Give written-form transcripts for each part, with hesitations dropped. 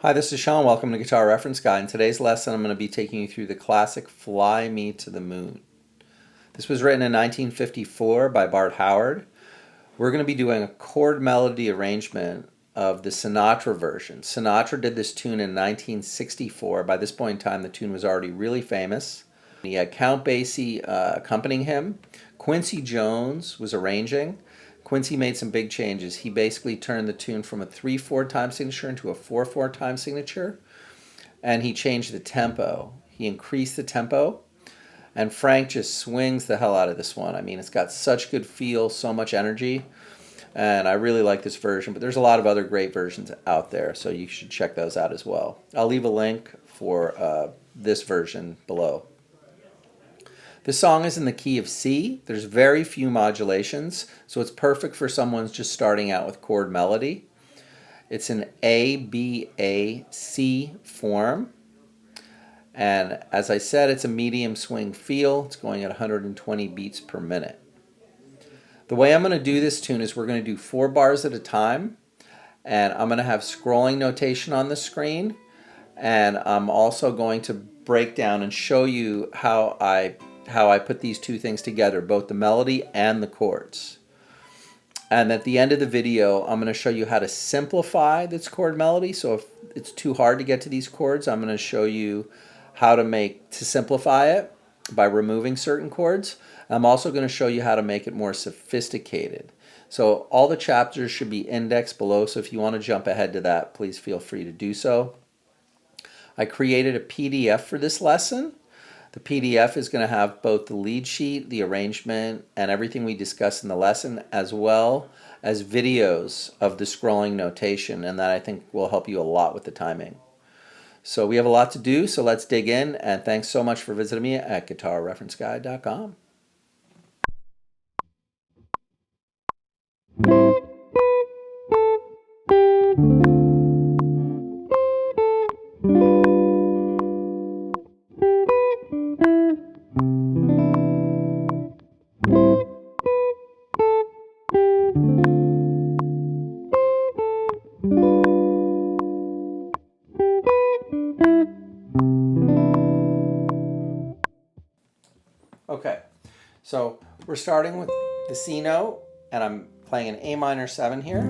Hi, this is Sean. Welcome to Guitar Reference Guide. In today's lesson, I'm going to be taking you through the classic Fly Me to the Moon. This was written in 1954 by Bart Howard. We're going to be doing a chord melody arrangement of the Sinatra version. Sinatra did this tune in 1964. By this point in time, the tune was already really famous. He had Count Basie accompanying him. Quincy Jones was arranging. Quincy made some big changes. He basically turned the tune from a 3/4 time signature into a 4/4 time signature, and he changed the tempo. He increased the tempo, and Frank just swings the hell out of this one. I mean, it's got such good feel, so much energy, and I really like this version, but there's a lot of other great versions out there, so you should check those out as well. I'll leave a link for this version below. This song is in the key of C. There's very few modulations, so it's perfect for someone just starting out with chord melody. It's an A, B, A, C form. And as I said, it's a medium swing feel. It's going at 120 beats per minute. The way I'm going to do this tune is we're going to do 4 bars at a time. And I'm going to have scrolling notation on the screen. And I'm also going to break down and show you how I put these two things together, both the melody and the chords. And at the end of the video, I'm going to show you how to simplify this chord melody. So if it's too hard to get to these chords, I'm going to show you how to simplify it by removing certain chords. I'm also going to show you how to make it more sophisticated. So all the chapters should be indexed below, so if you want to jump ahead to that, please feel free to do so. I created a PDF for this lesson. The PDF is going to have both the lead sheet, the arrangement, and everything we discussed in the lesson, as well as videos of the scrolling notation, and that I think will help you a lot with the timing. So we have a lot to do, so let's dig in, and thanks so much for visiting me at guitarreferenceguide.com. Okay, so we're starting with the C note, and I'm playing an A minor 7 here,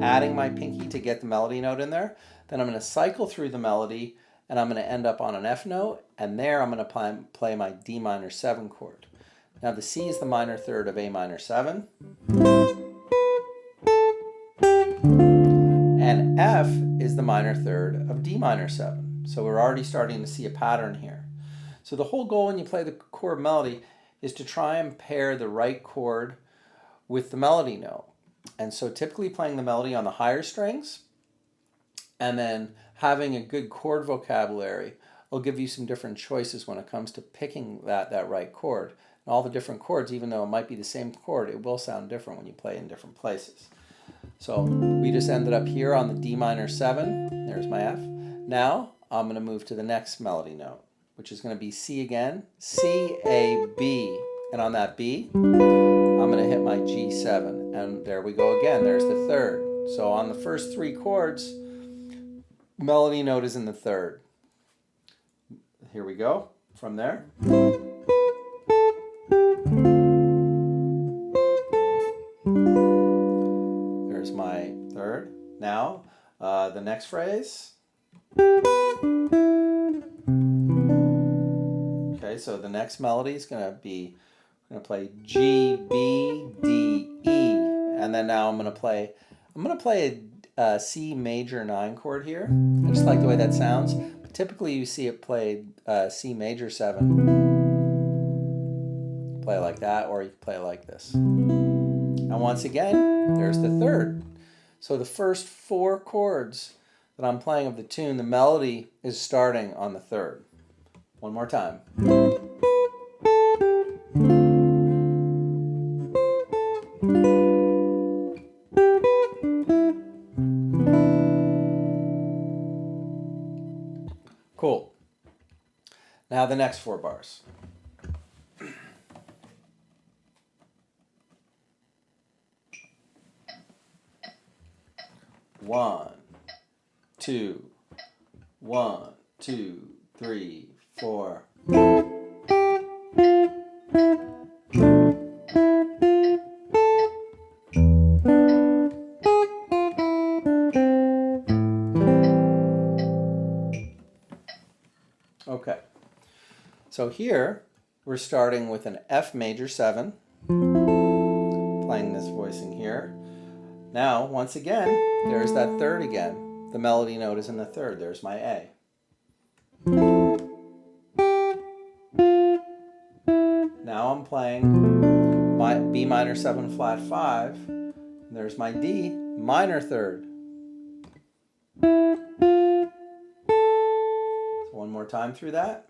adding my pinky to get the melody note in there. Then I'm going to cycle through the melody, and I'm going to end up on an F note, and there I'm going to play my D minor 7 chord. Now the C is the minor third of A minor 7, and F is the minor third of D minor 7. So we're already starting to see a pattern here. So the whole goal when you play the chord melody is to try and pair the right chord with the melody note. And so typically playing the melody on the higher strings and then having a good chord vocabulary will give you some different choices when it comes to picking that right chord. And all the different chords, even though it might be the same chord, it will sound different when you play in different places. So we just ended up here on the D minor 7. There's my F. Now I'm going to move to the next melody note, which is going to be C again, C, A, B. And on that B, I'm going to hit my G7. And there we go again. There's the third. So on the first 3 chords, melody note is in the third. Here we go. From there. There's my third. Now, the next phrase. Okay, so the next melody is going to be, I'm going to play G, B, D, E, and then now I'm going to play a C major 9 chord here. I just like the way that sounds. But typically you see it played C major 7. Play it like that, or you can play it like this. And once again, there's the third. So the first 4 chords that I'm playing of the tune, the melody is starting on the third. One more time. Cool. Now the next 4 bars. 1, 2, 1, 2, 3, 4. Okay, so here we're starting with an F major 7, playing this voicing here. Now, once again, there's that third again. The melody note is in the third. There's my A. Now I'm playing my B minor 7 flat 5. And there's my D minor third. So one more time through that.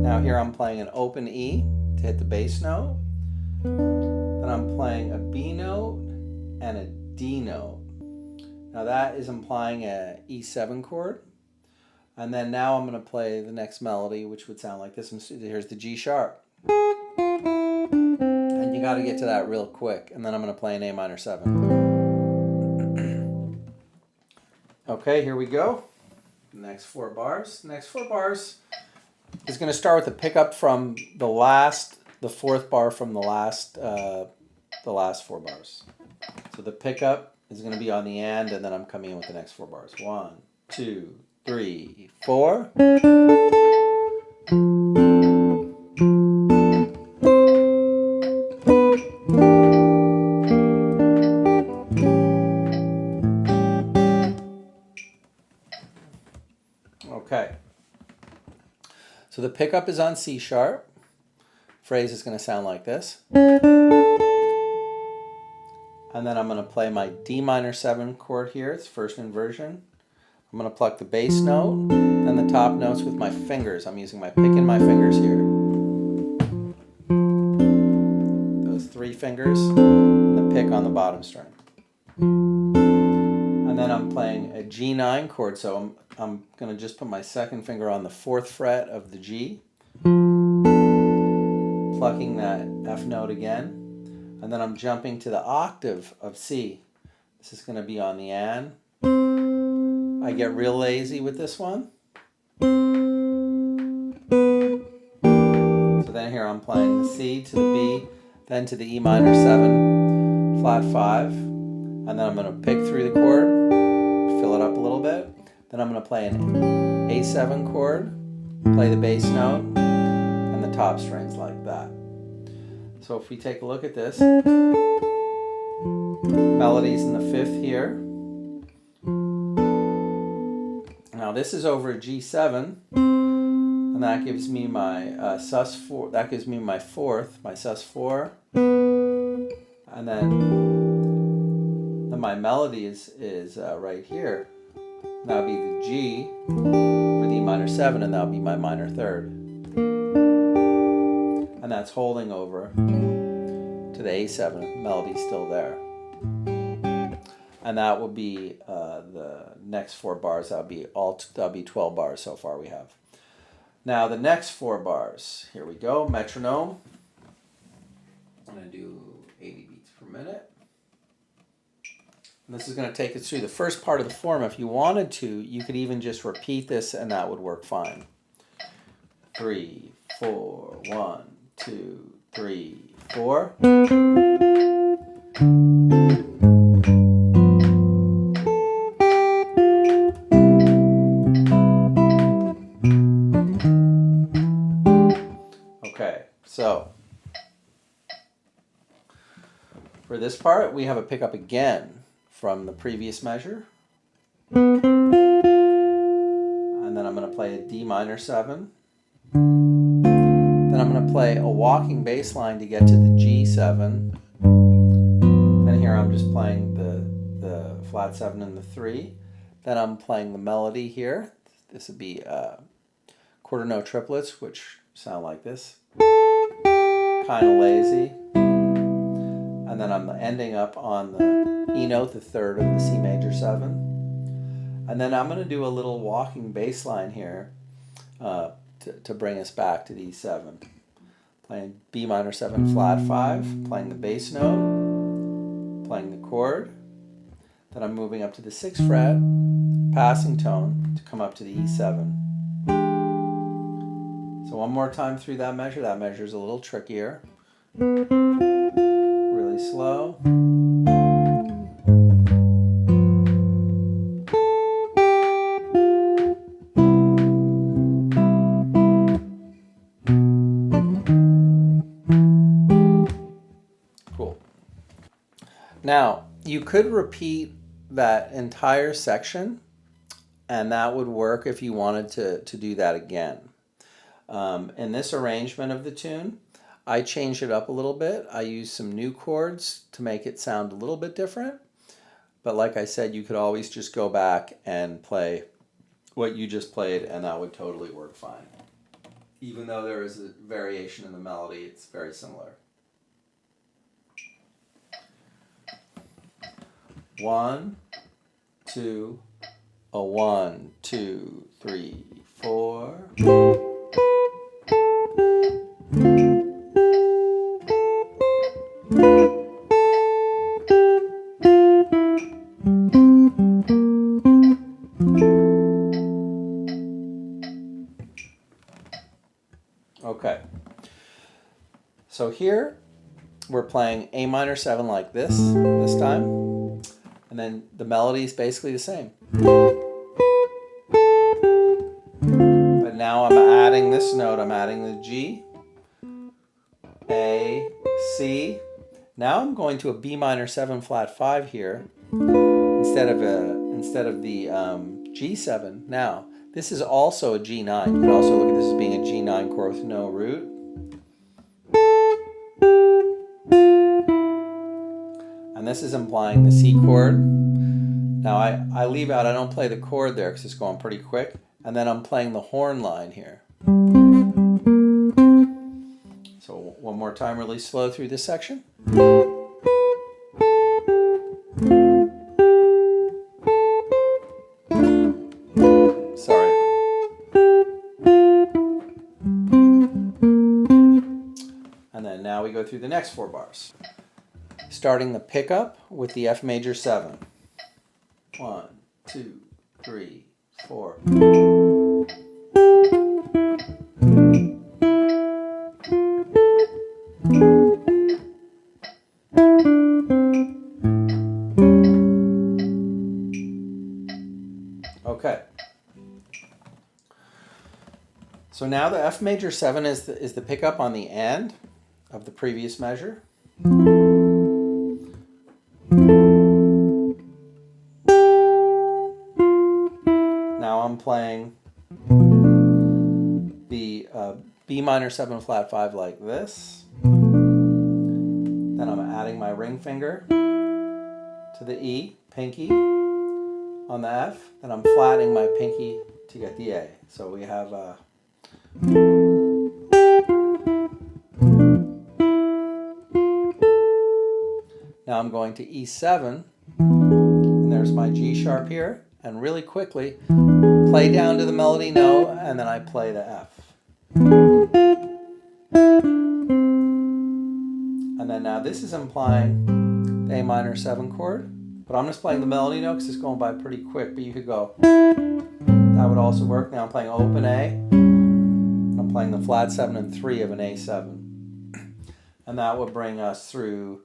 Now here I'm playing an open E to hit the bass note. Then I'm playing a B note and a D note. Now that is implying a E7 chord. And then now I'm going to play the next melody, which would sound like this. Here's the G sharp. And you got to get to that real quick. And then I'm going to play an A minor 7. Okay, here we go. Next 4 bars. Next 4 bars is going to start with a pickup from the 4th bar from the last 4 bars. So the pickup is going to be on the and then I'm coming in with the next 4 bars. 1, 2, 3, 4. Okay. So the pickup is on C sharp. Phrase is going to sound like this. And then I'm going to play my D minor 7 chord here. It's first inversion. I'm going to pluck the bass note and the top notes with my fingers. I'm using my pick and my fingers here. Those 3 fingers and the pick on the bottom string. And then I'm playing a G9 chord, so I'm going to just put my second finger on the 4th fret of the G, plucking that F note again, and then I'm jumping to the octave of C. This is going to be on the and. I get real lazy with this one. So then here I'm playing the C to the B, then to the E minor 7, flat 5, and then I'm going to pick through the chord, fill it up a little bit. Then I'm going to play an A7 chord, play the bass note, and the top strings like that. So if we take a look at this, melody's in the 5th here. Now this is over a G7, and that gives me my sus4. That gives me my 4th, my sus4, and then my melody is right here. That'll be the G for the E minor 7, and that'll be my minor 3rd. And that's holding over to the A7. Melody's still there. And that will be the next 4 bars. That'll be 12 bars so far we have. Now the next 4 bars. Here we go. Metronome. I'm going to do 80 beats per minute. And this is going to take us through the first part of the form. If you wanted to, you could even just repeat this and that would work fine. 3, 4, 1, 2, 3, 4. Okay, so for this part, we have a pickup again from the previous measure. And then I'm going to play a D minor 7. Then I'm going to play a walking bass line to get to the G7. Then here I'm just playing the flat 7 and the 3. Then I'm playing the melody here. This would be quarter note triplets, which sound like this. Kind of lazy. And then I'm ending up on the E note, the third of the C major 7. And then I'm going to do a little walking bass line here to bring us back to the E7. Playing B minor 7 flat 5, playing the bass note, playing the chord. Then I'm moving up to the 6th fret, passing tone to come up to the E7. So one more time through that measure. That measure is a little trickier. Really slow. Cool. Now, you could repeat that entire section, and that would work if you wanted to do that again. In this arrangement of the tune, I changed it up a little bit. I used some new chords to make it sound a little bit different. But like I said, you could always just go back and play what you just played, and that would totally work fine. Even though there is a variation in the melody, it's very similar. 1, 2, a 1, 2, 3, 4. Okay, so here we're playing A minor 7 like this time, and then the melody is basically the same. But now I'm adding this note, I'm adding the G, A, C. Now I'm going to a B minor 7 flat 5 here instead of the G7. Now, this is also a G9. You could also look at this as being a G9 chord with no root. And this is implying the C chord. Now I leave out, I don't play the chord there because it's going pretty quick. And then I'm playing the horn line here. So one more time, really slow through this section. Now we go through the next 4 bars. Starting the pickup with the F major 7. 1, 2, 3, 4. Okay. So now the F major 7 is the pickup on the end of the previous measure. Now I'm playing the B minor 7 flat 5 like this. Then I'm adding my ring finger to the E, pinky, on the F. Then I'm flattening my pinky to get the A. So we have now I'm going to E7, and there's my G sharp here, and really quickly play down to the melody note, and then I play the F. And And then now this is implying the A minor 7 chord. But I'm just playing the melody note because it's going by pretty quick. But you could go, that would also work. Now I'm playing open A. I'm playing the flat 7 and 3 of an A7. And that would bring us through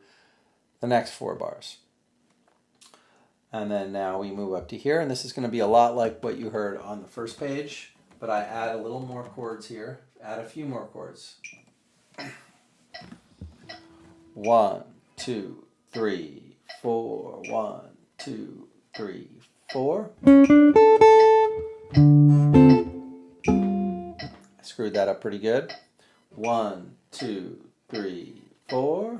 the next 4 bars. And then now we move up to here. And this is going to be a lot like what you heard on the first page. But I add a little more chords here. Add a few more chords. 1, 2, 3, 4. 1, 2, 3, 4. I screwed that up pretty good. 1, 2, 3, 4.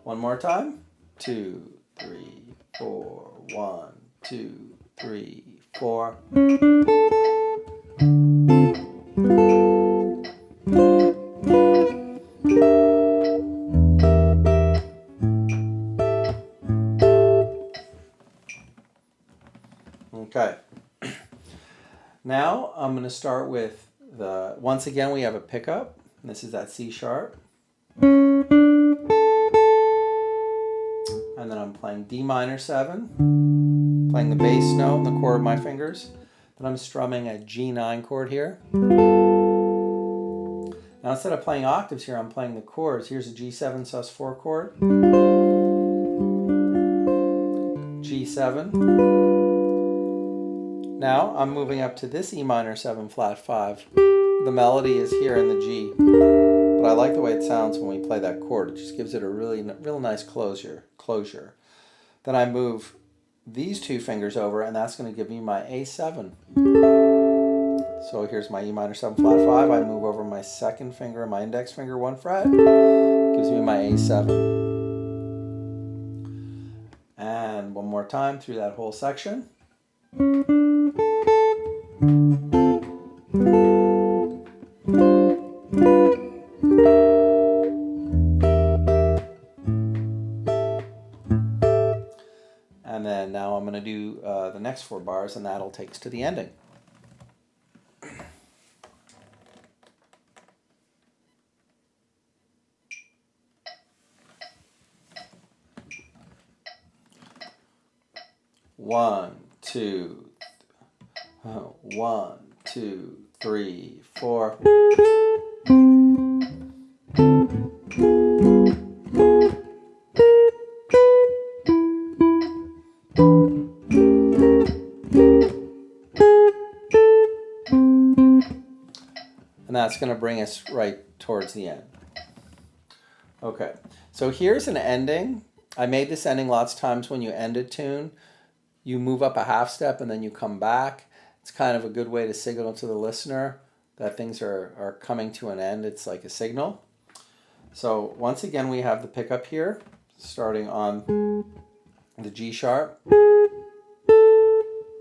One more time. 2, 3, 4. 1, 2, 3, 4. Okay. Now I'm going to start with once again we have a pickup. And this is that C sharp. And then I'm playing D minor 7, playing the bass note in the chord of my fingers. Then I'm strumming a G9 chord here. Now instead of playing octaves here, I'm playing the chords. Here's a G7 sus4 chord, G7. Now I'm moving up to this E minor 7 flat 5. The melody is here in the G. But I like the way it sounds when we play that chord. It just gives it a real nice closure. Then I move these 2 fingers over, and that's going to give me my A7. So here's my E minor 7 flat 5. I move over my second finger, my index finger 1 fret. Gives me my A7. And one more time through that whole section. And then now I'm going to do the next 4 bars, and that'll take us to the ending. One, two, 1, 2, 3, 4. And that's going to bring us right towards the end. Okay, so here's an ending. I made this ending lots of times when you end a tune. You move up a half step and then you come back. It's kind of a good way to signal to the listener that things are coming to an end. It's like a signal. So once again, we have the pickup here, starting on the G sharp.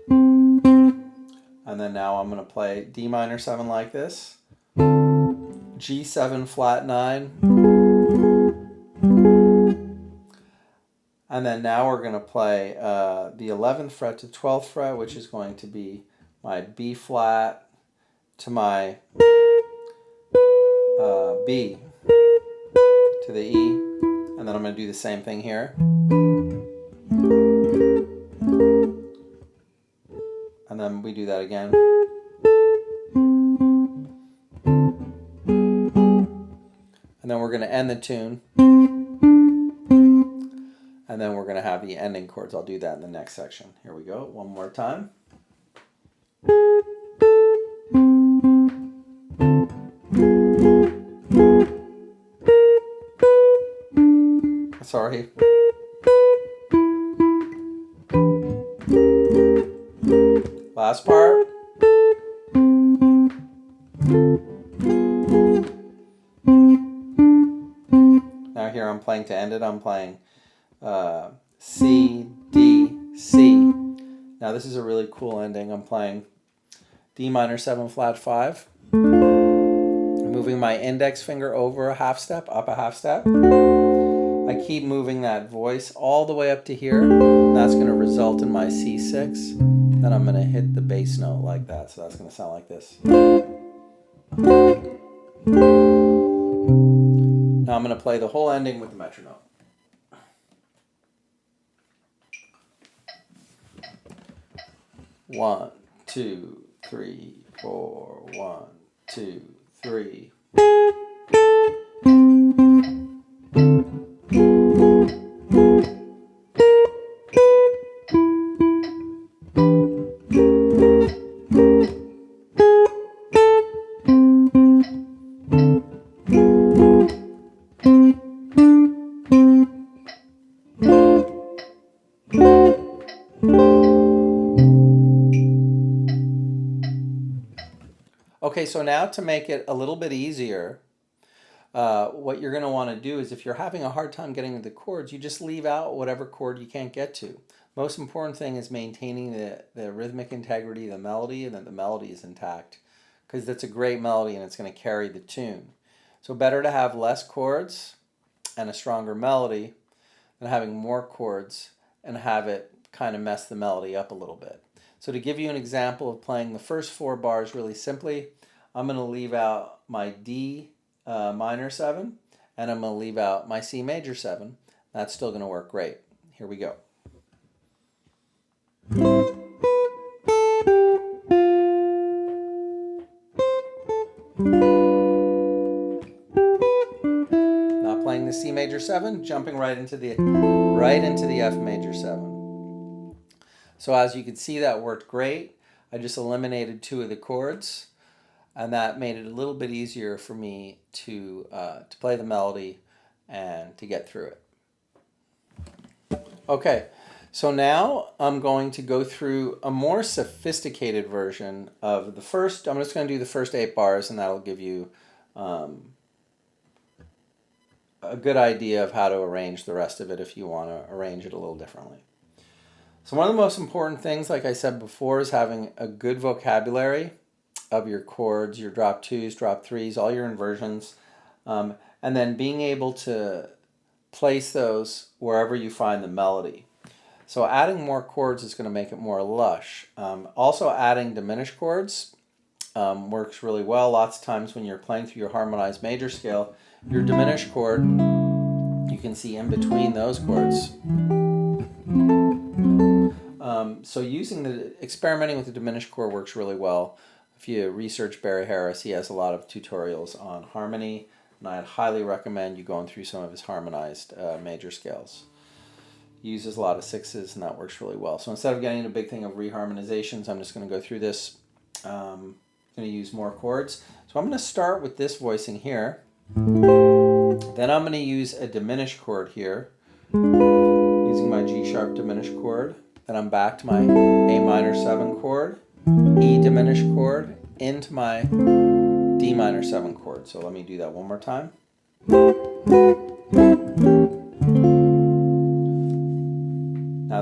And then now I'm going to play D minor 7 like this. G7 flat 9. And then now we're going to play the 11th fret to 12th fret, which is going to be my B flat to my B to the E. And then I'm going to do the same thing here. And then we do that again. And then we're going to end the tune. And then we're going to have the ending chords. I'll do that in the next section. Here we go. One more time. Sorry. Last part. Now here I'm playing to end it. I'm playing C, D, C. Now this is a really cool ending. I'm playing D minor 7 flat 5. I'm moving my index finger over a half step, up a half step. I to keep moving that voice all the way up to here. And that's going to result in my C6. Then I'm going to hit the bass note like that. So that's going to sound like this. Now I'm going to play the whole ending with the metronome. One, two, three, 4, 1, 2, 3. Okay, so now to make it a little bit easier, what you're going to want to do is if you're having a hard time getting to the chords, you just leave out whatever chord you can't get to. Most important thing is maintaining the rhythmic integrity of the melody and that the melody is intact, because that's a great melody and it's going to carry the tune. So better to have less chords and a stronger melody than having more chords and have it kind of mess the melody up a little bit. So to give you an example of playing the first 4 bars really simply, I'm going to leave out my D minor 7, and I'm going to leave out my C major 7. That's still going to work great. Here we go. Not playing the C major 7, jumping right into the F major 7. So as you can see, that worked great. I just eliminated 2 of the chords, and that made it a little bit easier for me to play the melody and to get through it. Okay, so now I'm going to go through a more sophisticated version of the first. I'm just going to do the first 8 bars, and that'll give you a good idea of how to arrange the rest of it if you want to arrange it a little differently. So one of the most important things, like I said before, is having a good vocabulary of your chords, your drop 2s, drop 3s, all your inversions, and then being able to place those wherever you find the melody. So adding more chords is going to make it more lush. Also adding diminished chords works really well. Lots of times when you're playing through your harmonized major scale, your diminished chord, you can see in between those chords. So experimenting with the diminished chord works really well. If you research Barry Harris, he has a lot of tutorials on harmony, and I'd highly recommend you going through some of his harmonized major scales. He uses a lot of 6s, and that works really well. So instead of getting into a big thing of reharmonizations, I'm just going to go through this. I'm going to use more chords. So I'm going to start with this voicing here. Then I'm going to use a diminished chord here, using my G sharp diminished chord. Then I'm back to my A minor 7 chord, E diminished chord, into my D minor 7 chord. So let me do that one more time. Now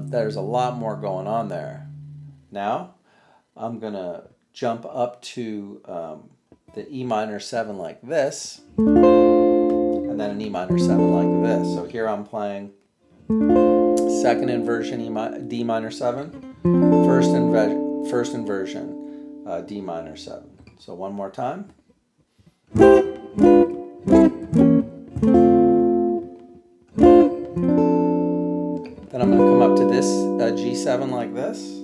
there's a lot more going on there. Now I'm going to jump up to the E minor 7 like this, and then an E minor 7 like this. So here I'm playing second inversion D minor 7, first inversion D minor 7. So one more time. Then I'm going to come up to this G7 like this.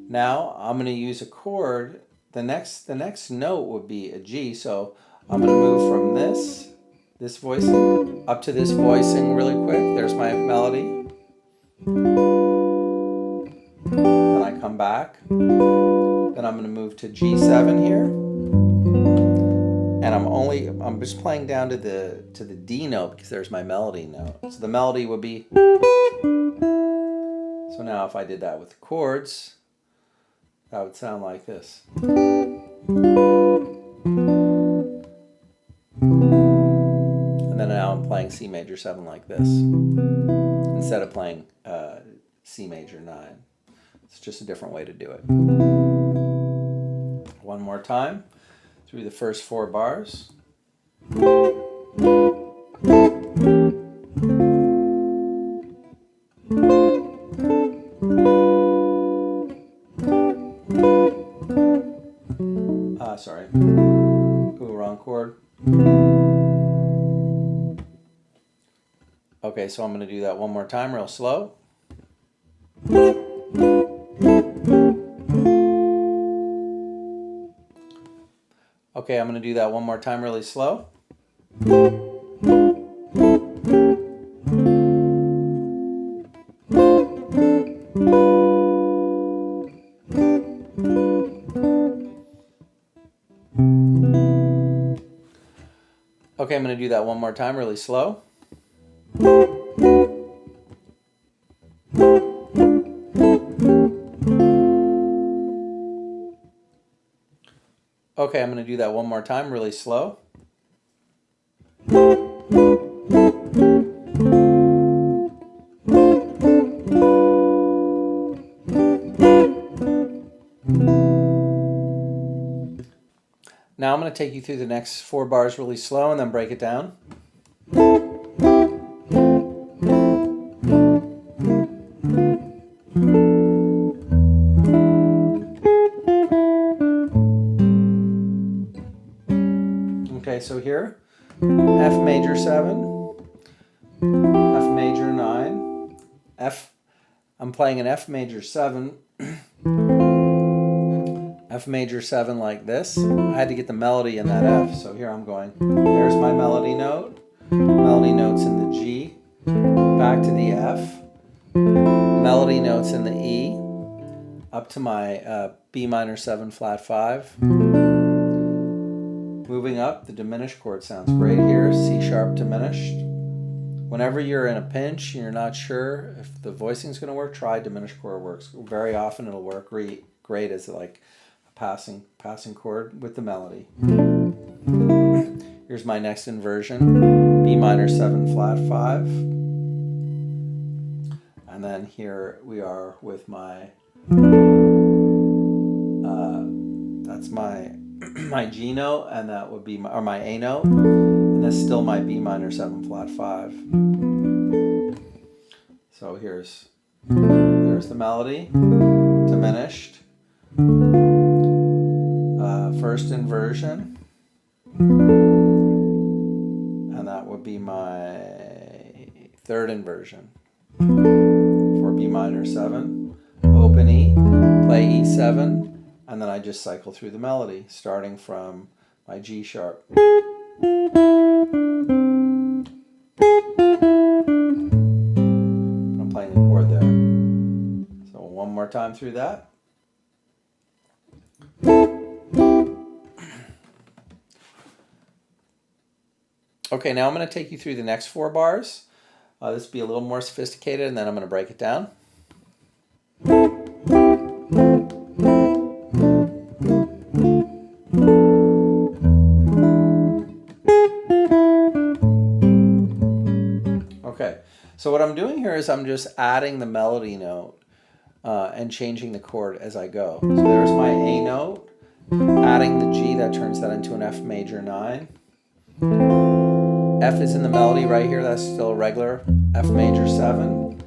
Now I'm going to use a chord. The next note would be a G, so I'm going to move from this voicing up to this voicing really quick. There's my melody. Then I come back. Then I'm going to move to G7 here, and I'm just playing down to the D note because there's my melody note. So the melody would be. So now if I did that with the chords, that would sound like this. And then now I'm playing C major 7 like this, instead of playing C major 9. It's just a different way to do it. One more time through the first 4 bars. Ooh, wrong chord. Okay, so I'm going to do that one more time real slow. Okay, I'm going to do that one more time really slow. Okay, I'm going to do that one more time really slow. Okay, I'm going to do that one more time really slow. Now I'm going to take you through the next 4 bars really slow and then break it down. Okay, so here, F major 7, F major 9, I'm playing an F major 7, F major 7 like this. I had to get the melody in that F, so here I'm going. There's my melody note. Melody notes in the G, back to the F, melody notes in the E, up to my B minor 7 flat 5. Moving up, the diminished chord sounds great here, C sharp diminished. Whenever you're in a pinch and you're not sure if the voicing is going to work, try diminished chord works. Very often it'll work great as like a passing chord with the melody. Here's my next inversion, B minor 7 flat 5. And then here we are with my, that's my G note, and that would be my A note, and that's still my B minor 7 flat 5. So there's the melody, diminished, first inversion, and that would be my third inversion for B minor 7, open E, play E7, and then I just cycle through the melody, starting from my G sharp. I'm playing the chord there. So one more time through that. Okay, now I'm going to take you through the next 4 bars. This will be a little more sophisticated, and then I'm going to break it down. Okay, so what I'm doing here is I'm just adding the melody note and changing the chord as I go. So there's my A note, adding the G, that turns that into an F major 9. F is in the melody right here, that's still a regular F major 7.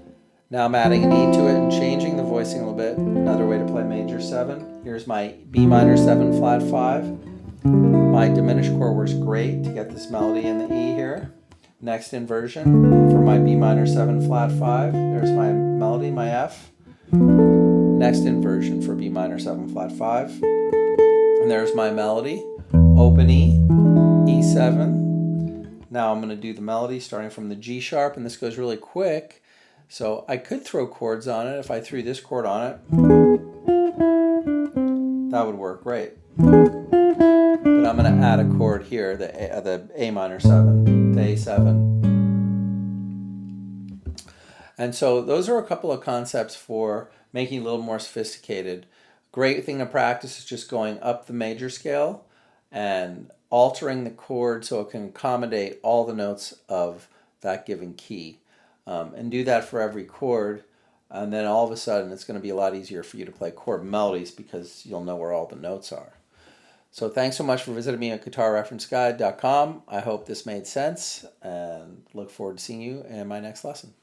Now I'm adding an E to it and changing the voicing a little bit. Another way to play major 7. Here's my B minor 7 flat 5. My diminished chord works great to get this melody in the E here. Next inversion for my B minor 7 flat 5. There's my melody, my F. Next inversion for B minor 7 flat 5. And there's my melody, open E, E7. Now I'm going to do the melody starting from the G sharp, and this goes really quick. So I could throw chords on it. If I threw this chord on it, that would work great. But I'm going to add a chord here, the A minor 7, the A7. And so those are a couple of concepts for making it a little more sophisticated. Great thing to practice is just going up the major scale and altering the chord so it can accommodate all the notes of that given key. And do that for every chord, and then all of a sudden it's going to be a lot easier for you to play chord melodies because you'll know where all the notes are. So thanks so much for visiting me at guitarreferenceguide.com. I hope this made sense, and look forward to seeing you in my next lesson.